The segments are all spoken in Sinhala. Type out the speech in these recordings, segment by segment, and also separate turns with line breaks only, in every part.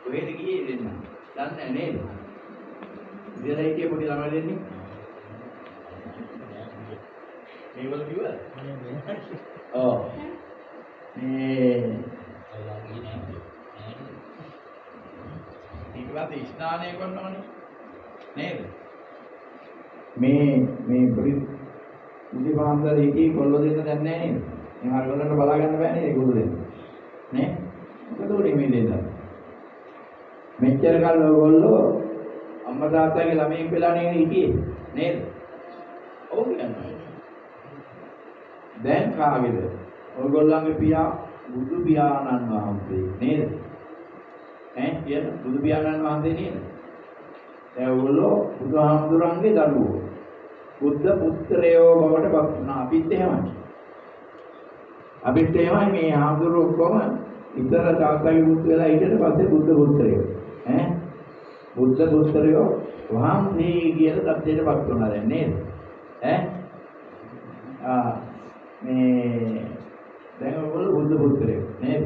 කොහෙද ගියේ දෙන්න? දන්නේ නේද? ඉතින් හිටියේ පොඩි ළමයි දෙන්නේ. මේවල කිව්වද? ඔව්. ඊට ස්නානය කරනවනේ නේද? මේ පුදිපාන්දර හිටියේ කොල්ල දෙන්න දැන් නැහැ නේද? මේ හරවලට බලා ගන්න බෑ නේද කොල්ල දෙන්න. නේ? මොකද උනේ මේ දෙන්න? මෙච්චර කල් ඔයගොල්ලෝ අම්මා තාත්තගේ ළමයින් වෙලා නේද හිටියේ නේද? ඔව් කියන්නේ. දැන් කාගේද? ඔයගොල්ලන්ගේ පියා බුදු පියාණන් වහන්සේ නේද? කියන බුදු පියාණන් වහන්සේ නේද? දැන් ඔයගොල්ලෝ බුදුහාමුදුරන්ගේ දරුවෝ. බුද්ධ පුත්‍රයෝ බවට පත් වුණා. අපිත් එහෙමයි. අපිත් එහෙමයි මේ හාමුදුරුවෝ ඔක්කොම ඉතර තාත්තගේ පුත් වෙලා ඊට පස්සේ බුද්ධ පුත්‍රයෝ. බුද්ධ පුත්‍රයෝ වහන්සේ කියලා තත්ත්වයට පත් වුණා දැන් නේද? මේ දැන් ඔයගොල්ලෝ බුද්ධ පුත්‍රයෝ නේද?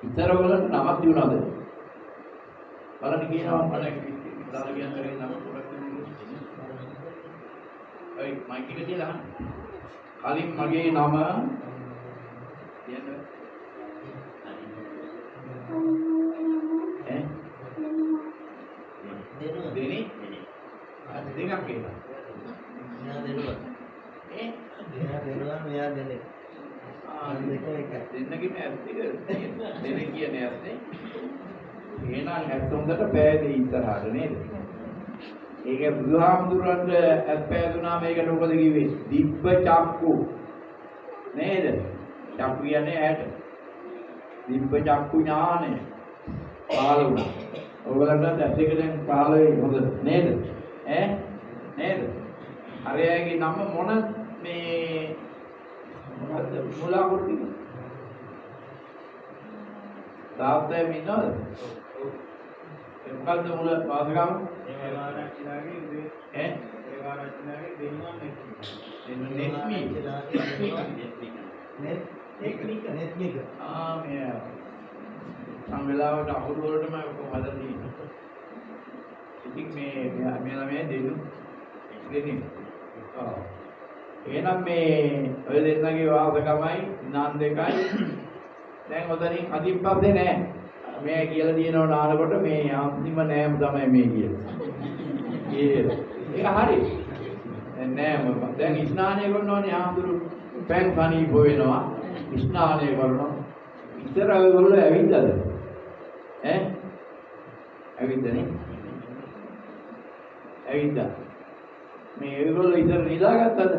ඉතර ඔයගොල්ලන්ට නමක් තියුණාද? බලන්න කියනවා මම දාලා කියන දේ නම පොරක් ඔය මයික් එක තියලා කලින් මගේ නම කියන්න දෙනේ දෙකක් කියලා මෙයා දෙනවා මෙයා දෙන්නේ දෙන්නගේ ඇත්තද දෙන කියන්නේ ඇත්තේ එහෙනම් ඇත්ත හොඳට පෑදී ඉස්සරහට නේද? ඒක බුදුහාමුදුරන්ට ඇත්පෑදුනා මේකට මොකද කිව්වේ? දිබ්බ චක්කු නේද? චක්කු කියන්නේ ඇට. දිබ්බ චක්කු ඥානය පහළ වුණා. ඔයගලන්ට ඇත්ත එක දැන් පහළ වෙයි හොඳ නේද? නේද? අරයාගේ නම මොන මේ මොකද්ද මුලා කුටි? තාත්තේ මිනෝද? මොකද්ද මුල වාසගම? ඒ වාරච්චිලාගේ ඒ වාරච්චිලාගේ දෙන්නා නෙට්මික මේ සංවේලාවට අහුරු වලටම හදන්නේ. ඉතින් මේ ළමයා දෙන්නේ. එහෙනම් මේ ඔය දෙන්නගේ වාසගමයි නාන් දෙකයි දැන් ඔතනින් අදින් පස්සේ නෑ. මේ කියලා දිනව නානකොට මේ අන්තිම නෑම තමයි මේ කියන්නේ. ඒක හරි. දැන් නෑම දැන් ස්නානය කරනවනේ ආඳුරු පෑන් සනීප වෙනවා. ස්නානය කරනවා. ඉතර ඔයගොල්ලෝ ඇවිද්දද? ඇවිද්දනේ. ඇවිද්දා. මේ ඔයගොල්ලෝ ඉතර නිදාගත්තද?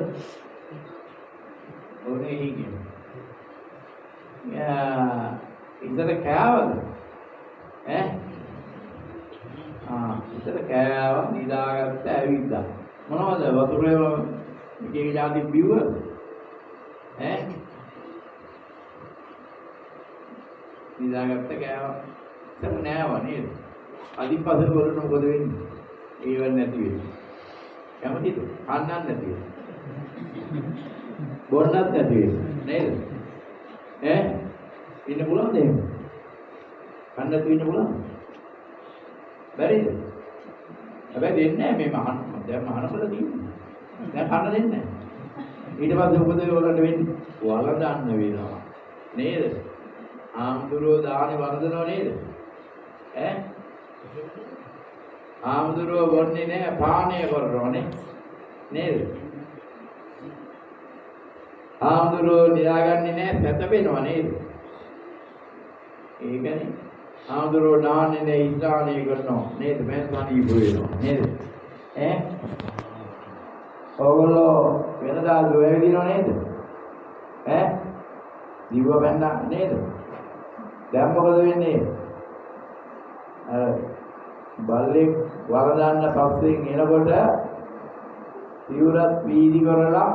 ඕනේ හිගේ. ඉතර කෑවද? ඉතර කෑවා නිදාගත්ත ඇවිද්දා. මොනවද වතුරේ එක જાති බිව්වද? නිදාගත්ත කෑවා. ඉතර නෑව නේද? අදිපස වලට මොකද වෙන්නේ? ඒව නැති වෙන්නේ. කැමතිද? කන්නත් නැති වෙන්නේ. බොන්නත් නැති වෙන්නේ නේද? ඉන්න පුළුවන්ද එහෙම? කන්න නැතුව ඉන්න පුළුවන්ද? බැරිද? හැබැයි දෙන්නේ නැහැ මේ මහන. දැන් මහනවල තියෙන්නේ. දැන් කන්න දෙන්නේ නැහැ. ඊට පස්සේ මොකද ඔයගොල්ලන්ට වෙන්නේ? වල දාන්න වෙනවා. නේද? ආම්දුරෝ දානේ වරදනව නේද? ආම්දුරෝ වොන්නේ නැහැ පානය කරනවනේ. නේද? ආම්දුරෝ නිදාගන්නේ නැහැ සැතපෙනවා නේද? ඒකනේ ආම්දුරෝ නාන්නේ නැහැ ඉස්ලාමය කරනවා නේද? මෑන්සානී වෙනවා නේද? ඔයගොල්ලෝ වෙනදා දුවැවිදිනව නේද? දිව බැන්නා නේද? දැන් මොකද වෙන්නේ? බල්ලේ වරදාන්න පස්සෙන් එනකොට ඉවුරත් වීදි කරලා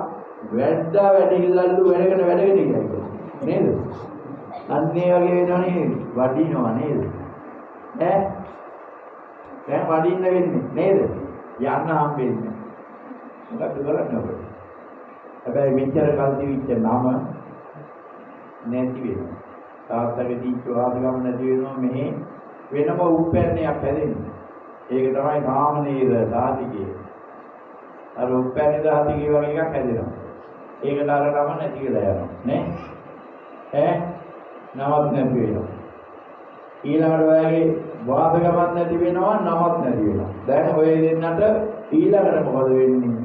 වැඩිහිල්ලල්ලු වැඩගෙන ගියා නේද? අන්නේ වගේ වෙනවනේ වඩිනවා නේද? දැන් වඩින්න වෙන්නේ නේද? යන්න හම්බෙන්නේ. මොකක්ද කරන්නේ ඔබ? හැබැයි මෙච්චර කල් දිවිච්ච නම නැති වෙනවා. තාත්තගේ දීච්ච වාදගම නැති වෙනවා මෙහි වෙනම උප්පැන්නයක් හැදෙන්නේ. ඒක තමයි සාමනීර සාතිකය. අර උප්පැන්න සාතිකය වගේ එකක් හැදෙනවා. ඒකට අර ගම නැති වෙලා යනවා නේ? නමක් නැති වෙනවා. ඊළඟට ඔයගේ වාද ගමක් නැති වෙනවා නමක් නැති වෙනවා. දැන් ඔය දෙන්නට ඊළඟට මොකද වෙන්නේ?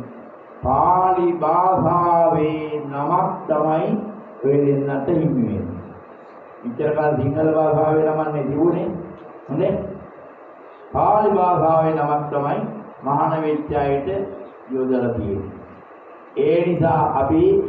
පාලි භාෂාවේ නමක් තමයි ඔය දෙන්නට හිමි වෙන්නේ. ඉතර කාල සිංහල භාෂාවේ නමක් නෙතිුනේ. හොඳේ? පාලි භාෂාවේ නමක් තමයි මහාන වෙච්ච අයට යොදලා තියෙන්නේ. ඒ නිසා අපි